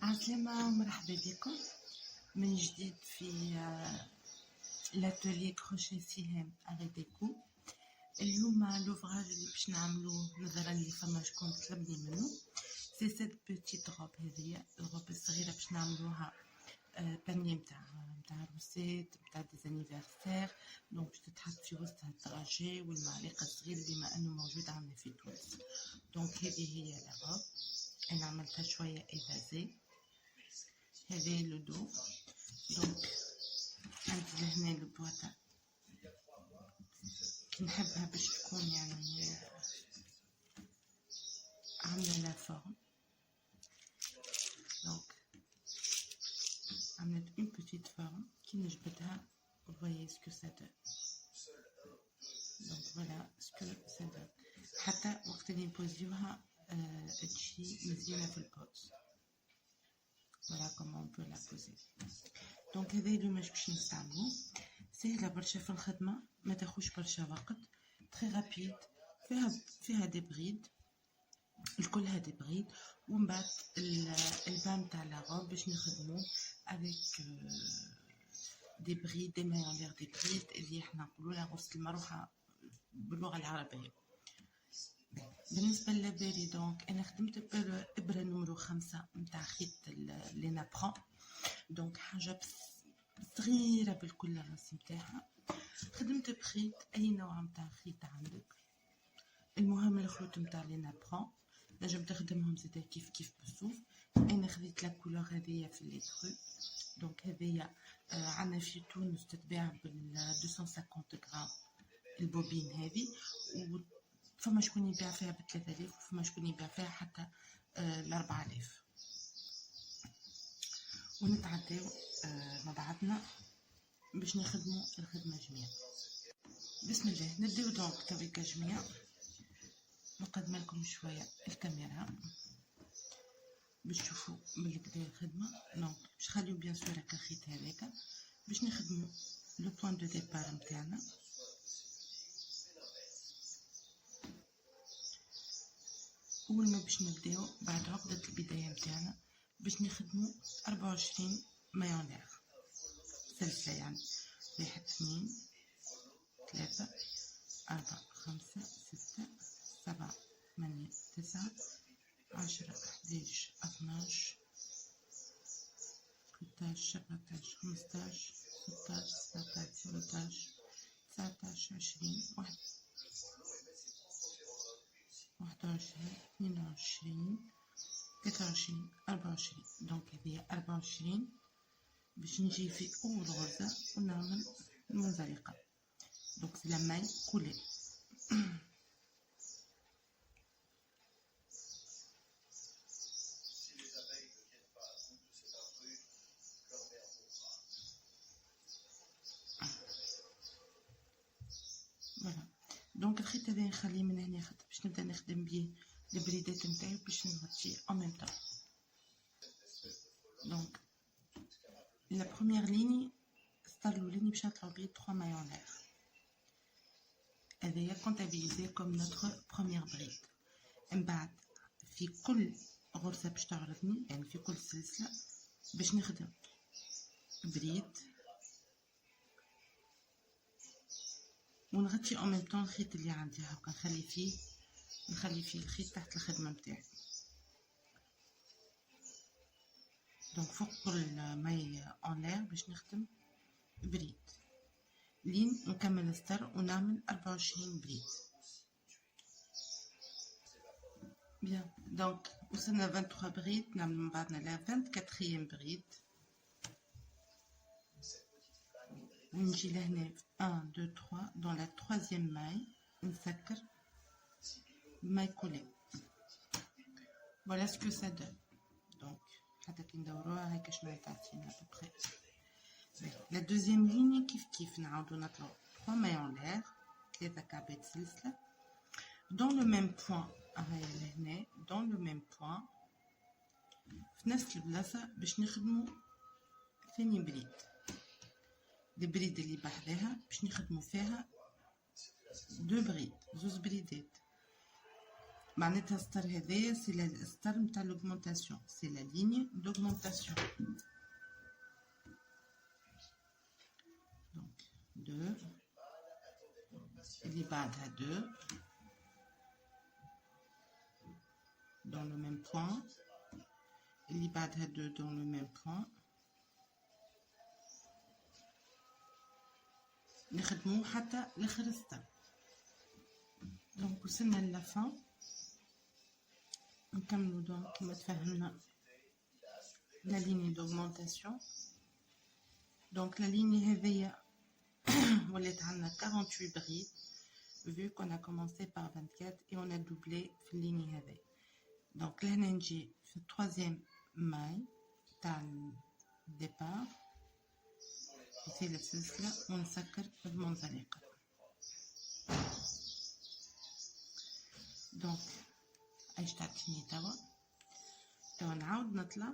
عسلامة ومرحبا بكم من جديد في l'atelier crochet سهام avec ديكو. اليوم لوفراج اللي باش نعملوه نظرا اللي فما شكون طلبني منه سي سيت بوتيت روب. هذه الروب الصغيره باش نعملوها باني نتاع روسيت نتاع ديزانيفرسير. دونك باش تتحط في وسطها الدراجي والمعلقه الصغيره بما انه موجود عندنا في تونس. دونك هذه هي الروب، انا عملتها شويه ايفازي. هذه لو دو. دونك عندي لهنا البواطه نحبها باش تكون يعني عامله لا فورم. دونك عملت اون بوتيت فورم كي نجبدها فوايي سكو سا دون. دونك فوالا سكو سا دون حتى وقت اللي نبوزيوها تجي مزيانه في البوز. فوالا كومون بو لا بوزي. دونك هذا اليوم باش نستعملوه سهله برشا في الخدمه، ما تاخذش برشا وقت، تري رابيد. فيها دي بريد، الكلها دي بريد. ومن بعد البام تاع لا روب باش نخدموه افيك دي بريد، دي مايونير دي بريد اللي احنا نقولولها غرزة المروحه باللغه العربيه. بالنسبه للباري دونك انا خدمت بابره نمرو 5 نتاع خيط لي نابرون. دونك حاجه صغيره بالكل الراس نتاعها. خدمت بخيط اي نوع نتاع خيط عندك، المهم الخيوط نتاع لي نابرون نجم تخدمهم زيدا كيف بالصوف. انا خديت لا كولور هذيا في لي كرو. دونك هذيا عندنا في تونس تتباع بال 250 غرام البوبين هذه، وفما شكون يبيع فيها ب 3000 وفما شكون يبيع فيها حتى ل 4000. ونتعداو مع بعضنا باش نخدموا الخدمه جميع. بسم الله نبداو. دونك تويكا جميع نقدم لكم شويه الكاميرا باش تشوفوا ملي بدا الخدمه. دونك باش نخليو بيان سور هكا الخيط هذاك باش نخدموا لو بوين دو ديبار نتاعنا. اول ما باش نبداو بعد عقده البدايه نتاعنا باش نخدموا 24 مايونير سلسله، يعني 1 2 3 4 5 6 7 8 9 10 11 12 13 14 15 16 17 18 19 20 21 22 23 24. دونك هذه 24 باش نجي في اول غرزه ونعمل المنزلقه. دونك سي لا ماي كولي. فوالا. دونك الخيط هذا نخليه من هنا خاطر باش نبدا نخدم بيه البريدات نتاعي باش نغطيه en même temps. دونك لا بروميير ليني ستار الاولاني باش نطلعو بيه 3 مايونير. هذايا كونتابيليزي كوم نوتر بروميير بريد. من بعد في كل غرزه باش تعرضني، يعني في كل سلسله باش نخدم بريد ونغطي en même temps الخيط اللي عندي هاكا نخلي فيه الخيط تحت الخدمه نتاعي. دونك فوق كل ماي اون لير باش نخدم بريد لين نكمل الستر ونعمل 24 بريد. بيان. دونك وصلنا 23 بريد، نعمل من بعدنا لا 24 بريد ونجي لهنا 1 2 3 دون لا troisième ماي نسكر ماي كولي. فوالا سكو سا دون. دونك حتى كي ندوروها هاكا شنو تعطينا ببخي. لا دوزيام ليني كيف نعاودو نطلعو 3 مايون لير 3 كعبات سلسله دون لو ميم بوين. هاهي لهنا دون لو ميم بوين في نفس البلاصه باش نخدمو ثاني بريد. البريد اللي بحذاها باش نخدمو فيها 2 بريد، 2 بريدات. معناتها الستار هذايا سي الستار نتاع l'augmentation, c'est la ligne d'augmentation. Donc 2 اللي بعدها 2 dans le même point, اللي بعدها 2 dans le même point. نخدمو حتى لاخر الستار. دونك وصلنا للفان. نكملو دونك كيما تفهمنا la ligne d'augmentation. Donc la ligne هذيا ولات عندنا 48 brides vu qu'on a commencé par 24 et on a doublé في الليني هذيا. Donc لهنا نجي في التروازيام ماي تاع الديبار في السلسلة ونسكر المنزلقة. دونك ايش تعطيني توا نعاود نطلع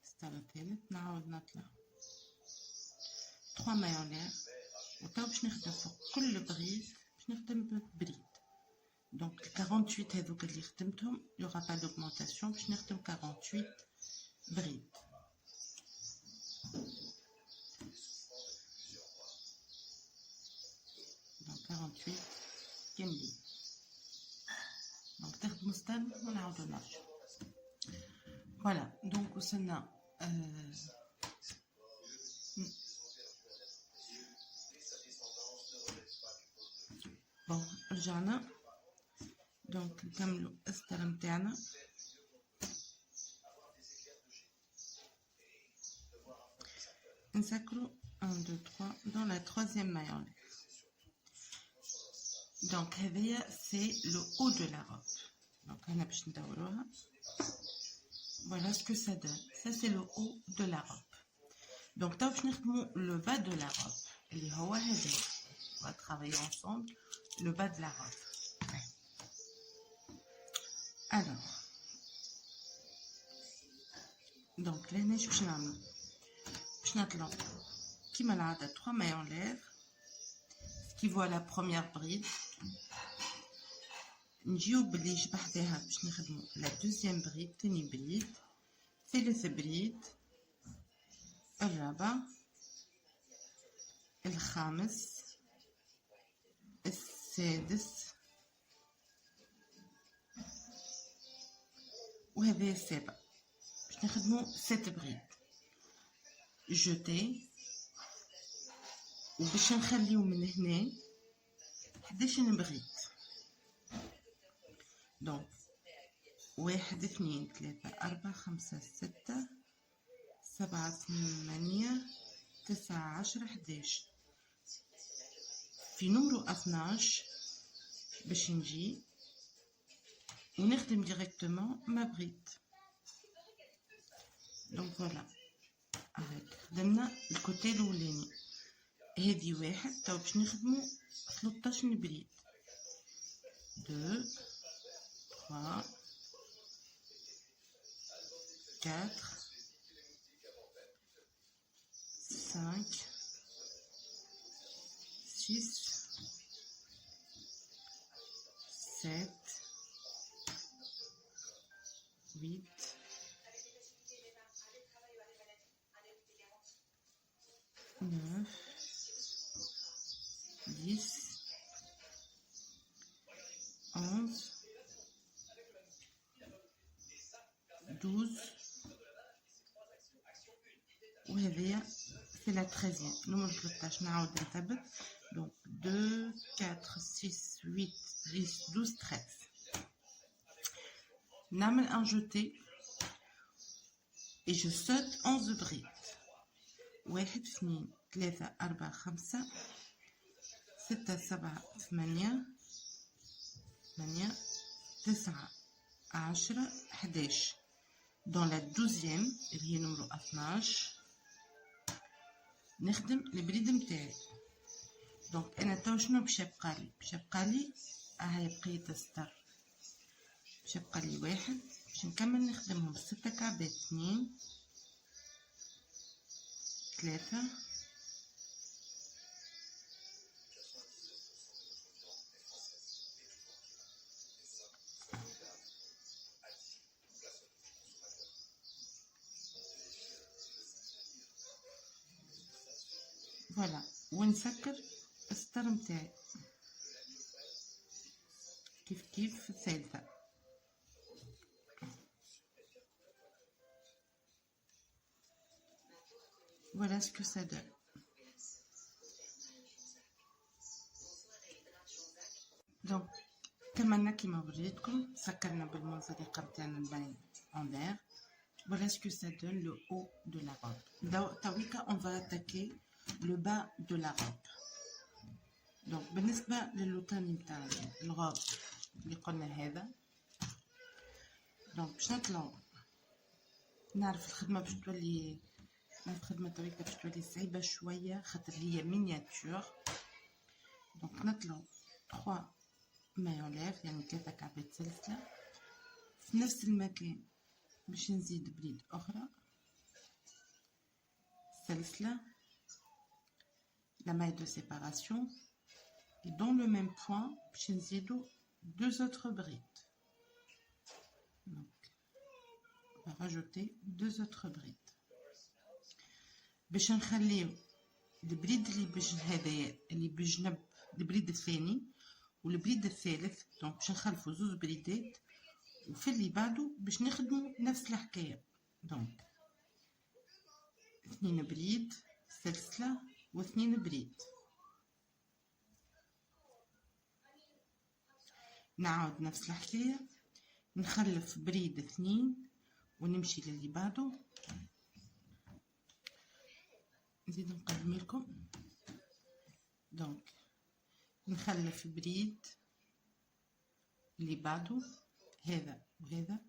ستار الثالث، نعاود نطلع 3 مايونير، وتوا باش نخدم فوق كل بريد باش نخدم بريد. دونك 48 هذوك اللي خدمتهم يوغا با دوغمونطاسيون، باش نخدم 48 بريد. دونك 48 كاملين. دونك تخدمو ستار ونعاودو نرجعو. فوالا دونك وصلنا بون رجعنا. دونك نكملو الستار نتاعنا. نسكرو 1 2 3 dans la troisième maille en l'air. Donc هذايا c'est le haut de la robe. Donc هنا باش ندوروها. Voilà ce que ça donne. Ça c'est le haut de la robe. Donc توا باش نخدمو le bas de la robe اللي هو هذايا. On va travailler ensemble le bas de la robe. Alors donc لهنا اش باش نعملو؟ باش نطلعو كيما العادة 3 mailles en l'air qui voit la première bride. نجيو باللي جا بحذاها باش نخدمو la deuxième bride، تاني بريد، ثالث بريد، الرابع، الخامس، السادس، وهذا السابع. باش نخدمو 7 بريد جوتي، وباش نخليو من هنا 11 بريد. دونك 1 2 3 4 5 6 7 8 9 10 11. في نمرو 12 باش نجي ونخدم ديريكتومون ما بريد. دونك فوالا خدمنا الكوتي الاولاني، هذه واحد. توا باش نخدمو 13 بريد. 2 3 4 5 6 7 8 9 10 11 12 وهذيا في la 13e نمرو 13. نعاود نثبت. دونك 2 4 6 8 10 12 13. نعمل un jeté et je saute 11 brides. 1 2 3 4 5 6 7 8 9 10 11. Dans la 12e اللي هي نمرو 12 نخدم البريد متاعي. دونك انا تو شنو باش يبقالي؟ باش يبقالي هاي بقية الستر، باش يبقالي 1 باش نكمل نخدمهم 6 كعبات. 2 3 4 فوالا، ونسكر الستر متاعي كيف كيف في الثالثة. فوالا سكو سا دون. دونك كملنا كيما وريتكم، سكرنا بالمنزلقة متاعنا البان انفير. Voilà ce que ça donne le haut de la robe. Tawika, on va attaquer le bas de la robe. Donc, بالنسبة للوطاني متاع الغوب اللي قلنا هذا، دونك باش نطلعو. نعرف الخدمة باش تولي، الخدمة تويكا باش تولي صعيبة شوية خاطر هي مينياتور. دونك نطلعو 3 مايون ليف، يعني 3 كعبات سلسلة في نفس المكان. باش نزيد بريد أخرى سلسلة، la maille de séparation, et dans le même point باش نزيدو 2 autres brides. Donc on va rajouter 2 autres brides باش نخليو البريد اللي باش هذايا اللي بجنب البريد الثاني والبريد الثالث. دونك باش نخلفو 2 بريدات، وفي اللي بعده باش نخدمو نفس الحكاية. دونك 2 بريد سلسلة و2 بريد. نعاود نفس الحكاية، نخلف بريد 2 ونمشي للي بعده. نزيد نقدم لكم. دونك نخلف بريد اللي بعده هذا وهذا،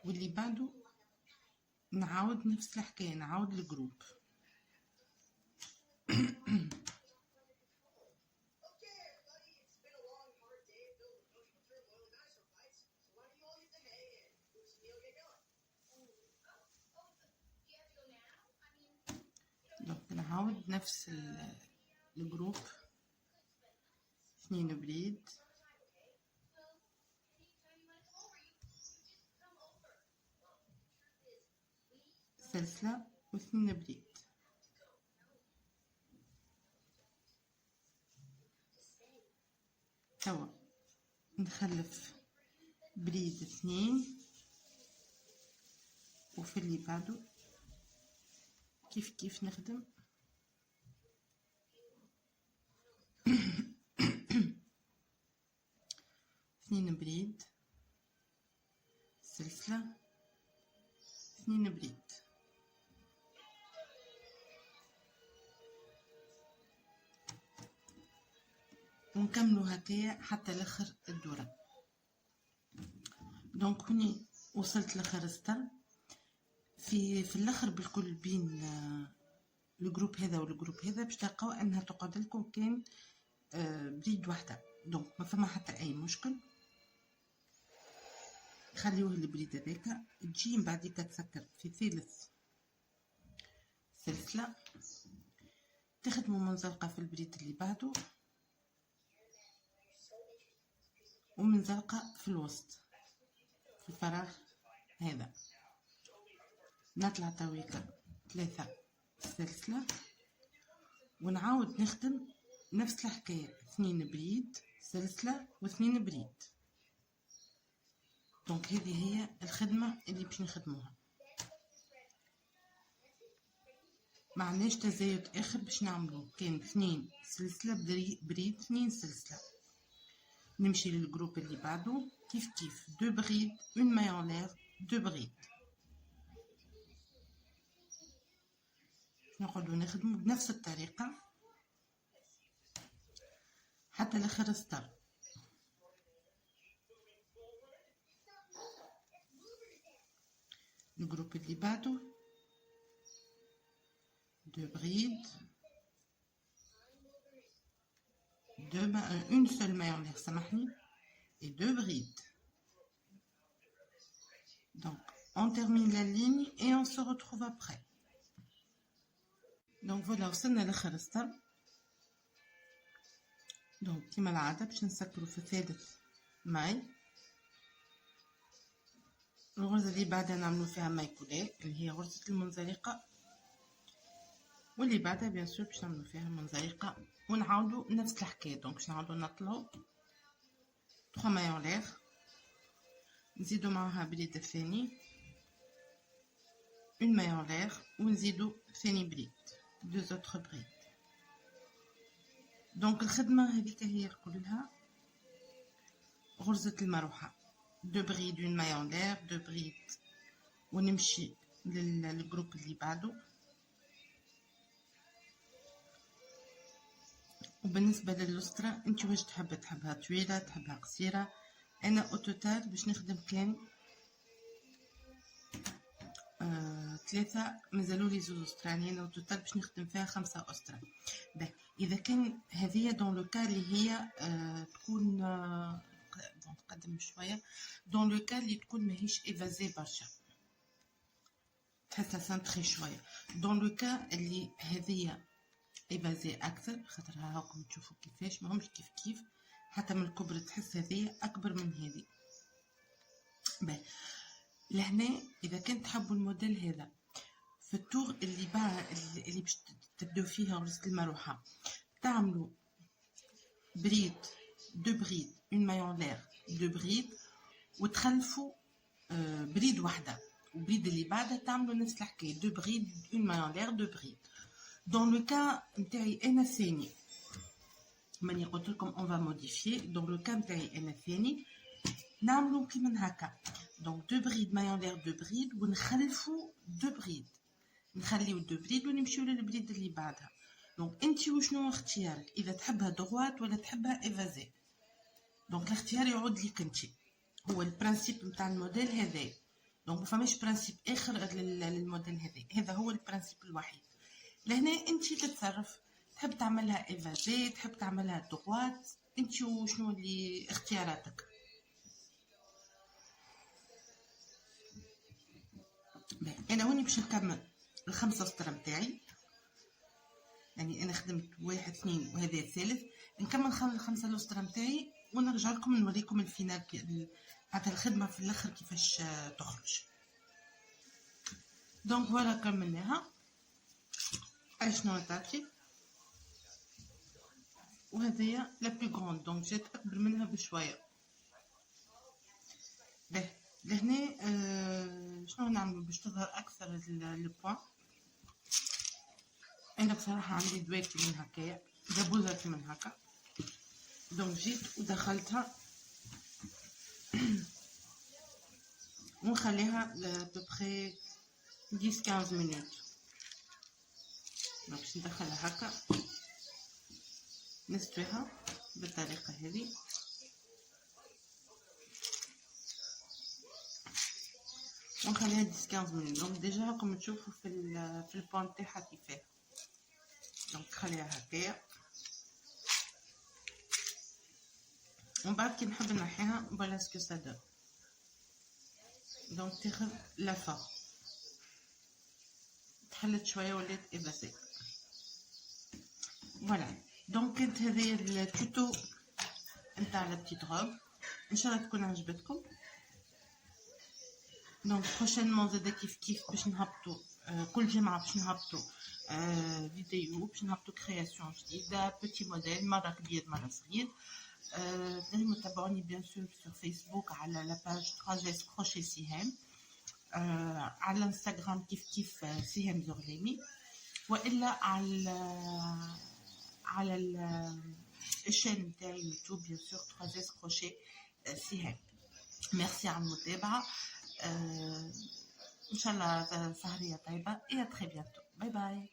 واللي بعده نعاود نفس الحكاية، نعاود الجروب. دونك نعاود نفس الجروب، 2 بريد سلسلة و2 بريد. توا نخلف بريد 2 وفي اللي بعده كيف كيف نخدم. اثنين بريد سلسلة، 2 بريد. ونكملو هكايا حتى لاخر الدورة. دونك هوني وصلت لاخر السطر. في الاخر بالكل بين الجروب هذا والجروب هذا باش تلقاو انها تقعد لكم كان بريد واحدة. دونك ما فما حتى اي مشكل، خليوه البريد هذاك. تجي من بعديك تسكر في ثالث سلسلة، تخدموا منزلقة في البريد اللي بعده ومنزلقة في الوسط في الفراغ هذا. نطلع تويكا 3 سلسلة ونعاود نخدم نفس الحكاية، 2 بريد سلسلة و2 بريد. دونك هذه هي الخدمة اللي باش نخدموها. معناش تزايد اخر باش نعملوه، كان 2 سلسلة بريد 2 سلسلة. نمشي للجروب اللي بعده كيف كيف 2 بريد 1 ماي لير 2 بريد. نقعدو نخدمو بنفس الطريقة حتى لاخر السطر. الجروب اللي بعده 2 بريد 1 seule maille en l'air, سامحني، et 2 brides. Donc on termine la ligne et on se retrouve après. Donc voilà وصلنا لاخر السطر. دونك كيما العادة باش نسكرو في ثالث ماي. الغرزة اللي بعدها نعملو فيها ماي كولي اللي هي غرزة المنزلقة. واللي بعدها بيان سور باش نعملو فيها منزلقه ونعاودو نفس الحكايه. دونك باش نعاودو نطلعو 3 مايون ليغ، نزيدو معاها بريد الثاني 1 مايون ليغ، ونزيدو ثاني بريد 2 اوتر بريد. دونك الخدمه هذيك هي كلها غرزه المروحه، 2 بريد 1 مايون ليغ 2 بريد، ونمشي للجروب اللي بعده. وبالنسبه للسترة انت واش تحبها طويله تحبها قصيره. انا او توتال باش نخدم كان 3 مازالوا لي زوز استراليين، او توتال باش نخدم فيها 5 استرا. اذا كان هذه دون لو كا اللي هي تكون نقدم شويه دون لو كا اللي تكون ماهيش ايفازي برشا، تحسها سنتري شويه. دون لو كا اللي هذه ايفازي اكثر، خاطرها هاكم تشوفوا كيفاش ماهمش كيف حتى من الكبر، تحس هذه اكبر من هذه. لهنا اذا كنت تحبوا الموديل هذا في التور اللي باش تبداو فيها غرزة المروحه، تعملوا بريد 2 بريد 1 مايون ليغ 2 بريد، وتخلفوا بريد واحده، وبريد اللي بعدها تعملوا نفس الحكايه 2 بريد 1 مايون ليغ 2 بريد. دون لو كا نتاعي انا ثاني ماني قلت لكم اون فا موديفيي، دون لو كا نتاعي انا ثاني نعملوا كيما هكا. دونك 2 بريد مايون ليغ 2 بريد، ونخلفوا 2 بريد، نخليو 2 بريد ونمشيو للبريد اللي بعدها. دونك انت وشنو اختيارك، اذا تحبها دغوات ولا تحبها ايفازي. دونك الاختيار يعود ليك انت، هو البرانسيب نتاع الموديل هذا. دونك ما فماش برانسيب اخر للموديل هذا هو البرانسيب الوحيد. لهنا انت تتصرف، تحب تعملها ايفازي تحب تعملها دغوات، انت وشنو اللي اختياراتك. انا هوني باش نكمل الخمسه سطر نتاعي، يعني انا خدمت 1 2 وهذا الثالث، نكمل الخمسه الاسطر نتاعي ونرجع لكم نوريكم الفينال حتى الخدمه في الاخر كيفاش تخرج. دونك فوالا كملناها. شنو نتاعي وهذه لا بلو غروند، دونك جات اكبر منها بشويه. لهنا شنو نعملوا باش تظهر اكثر لو بوين. انا بصراحه عندي دواكي من هكايا، دبوزات من هكا، دونك جيت ودخلتها ونخليها ببخي 10-15 مينوت. باش ندخلها هكا نستويها بالطريقه هذه، ونخليها 10-15 مينوت. دونك ديجا راكم تشوفوا في البون تاعها كيفاه. دونك خليها هكايا، ومن بعد كي نحب نحيها فوالا سكو سا دون. دونك تاخذ لا فورم، تحلت شويه ولات ايفاسي. فوالا دونك كانت هذه التوتو نتاع لا بتيت روب، ان شاء الله تكون عجبتكم. دونك بروشينمون زادا كيف باش نهبطوا كل جمعه باش نهبطوا فيديو، باش نهبطوا كرياسيون جديده، بوتي موديل، مره كبير مره صغير. تنجموا تتابعوني بيان سور في فيسبوك على لا باج 3 كروشي سهام، على الانستغرام كيف سهام زغليمي، والا على الشين نتاعي يوتيوب بيان سور 3 كروشي سهام. ميرسي على المتابعه، ان شاء الله سهريه طيبه، الى تري بيانتو، باي باي.